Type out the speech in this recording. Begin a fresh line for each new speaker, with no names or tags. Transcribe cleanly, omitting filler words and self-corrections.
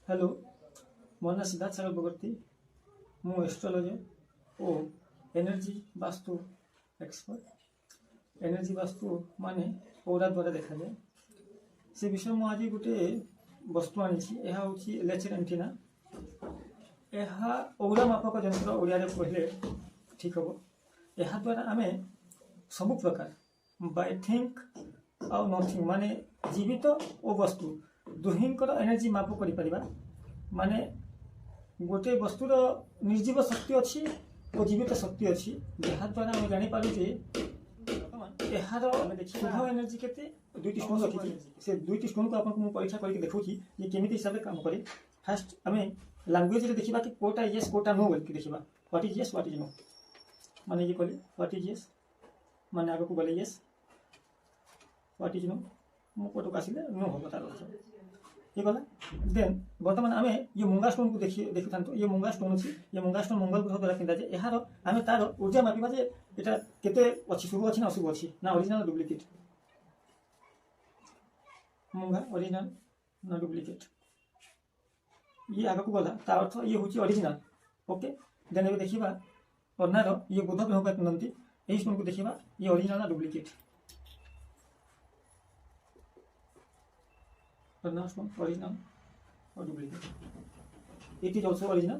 Hello, ମୋ ନାଁ ସିଦ୍ଧାର୍ଥ ସାଗର ବଗର୍ତ୍ତୀ। ମୁଁ ଏଷ୍ଟ୍ରୋଲୋଜର ଓ ଏନର୍ଜି ବାस्तु एक्सपर्ट। एनर्जी वास्तु माने औरा द्वारा देखाଯାଏ। से विषय ମୁଁ ଆଜି ଗୋଟେ ବସ୍ତୁ ଆଣିଛି। ଏହା ହେଉଛି ଲେଚର ଏଣ୍ଟିନା। ଏହା औरा ମାପକ ଯନ୍ତ୍ର ଓଡ଼ିଆରେ କହିଲେ ଠିକ୍ ହେବ। ଏହା ଦ୍ୱାରା ଆମେ ସବୁ ପ୍ରକାର ବାଇ ଥିଙ୍କ ଆଉ ନଥିଙ୍ଗ ମାନେ ଜୀବିତ ଓ ବस्तु ଦୁହିଁଙ୍କର ଏନର୍ଜି ମାପ କରିପାରିବା। माने गोटे वस्तुर निर्जीव शक्ति अच्छी और जीवित शक्ति अच्छी जहाद्वारा आम जापर यार शुभ एनर्जी के दुईट स्टोन रखी से दुईट स्टोन को आपको परीक्षा करके देखा ये केमी हिसाब से काम करे। फास्ट आम लांगुएज देखा कि कोटा येस कोटा नो बोल देखा what is yes what is no माने ये कहले व्हाट इज येस माने आगे को गले येस व्हाट इज नो मो कोटो आसिले नो हम तार ये गला देन बर्तमान आम ये मुंगा स्टोन को देखी था। ये मुंगा स्टोन अच्छी ये मुंगा स्टोन मंगल ग्रह द्वारा पिंधा जाए। यार आम तार ऊर्जा मापिबा जे एटा केते अच्छी शुभ अच्छी ना अशुभ अच्छी ना ओरिजिनल डुप्लिकेट मुंगा ओरिजिनल ना डुप्लिकेट ये आगे को गला तार अर्थ ये हूँ ओरिजिनल। ओके देन ये देखा अर्नार ये बुध ग्रह पर पिंधती यही स्टोन को देखा ये ओरिजिनल ना duplicate original or duplicate. It is also original.